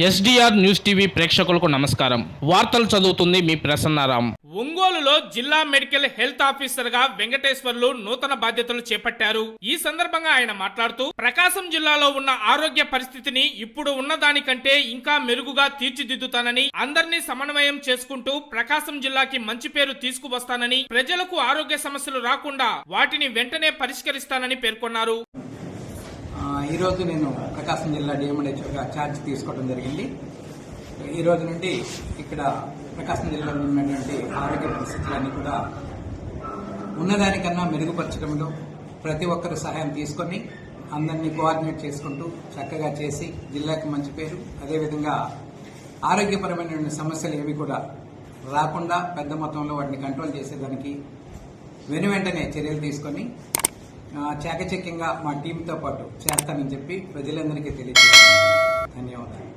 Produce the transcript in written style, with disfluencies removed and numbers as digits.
SDR news TV ప్రేక్షకులకు నమస్కారం. వార్తలు చదువుతుంది మీ ప్రసన్నారాం. ఒంగోలులో జిల్లా మెడికల్ హెల్త్ ఆఫీసర్ గా వెంకటేశ్వర్లు నూతన బాధ్యతలు చేపట్టారు. ఈ సందర్భంగా ఆయన మాట్లాడుతూ ప్రకాశం జిల్లాలో ఉన్న ఆరోగ్య పరిస్థితిని ఇప్పుడు ఉన్న దానికంటే ఇంకా మెరుగుగా తీర్చిదిద్దుతానని, అందరినీ సమన్వయం చేసుకుంటూ ప్రకాశం జిల్లాకి మంచి పేరు తీసుకువస్తానని, ప్రజలకు ఆరోగ్య సమస్యలు రాకుండా వాటిని వెంటనే పరిష్కరిస్తానని పేర్కొన్నారు. ఈ రోజు నేను ప్రకాశం జిల్లా డిఎండిహెచ్ఓగా ఛార్జ్ తీసుకోవడం జరిగింది. ఈ రోజు నుండి ఇక్కడ ప్రకాశం జిల్లాలో ఉన్నటువంటి ఆరోగ్య పరిస్థితులన్నీ కూడా ఉన్నదానికన్నా మెరుగుపరచడంలో ప్రతి ఒక్కరు సహాయం తీసుకొని అందరినీ కోఆర్డినేట్ చేసుకుంటూ చక్కగా చేసి జిల్లాకి మంచి పేరు, అదేవిధంగా ఆరోగ్యపరమైన సమస్యలు ఏవి కూడా రాకుండా పెద్ద మొత్తంలో వాటిని కంట్రోల్ చేసేదానికి వెంటనే చర్యలు తీసుకొని చాకచక్యంగా మా టీంతో పాటు చేస్తానని చెప్పి ప్రజలందరికీ తెలియజేస్తున్నాను. ధన్యవాదాలు.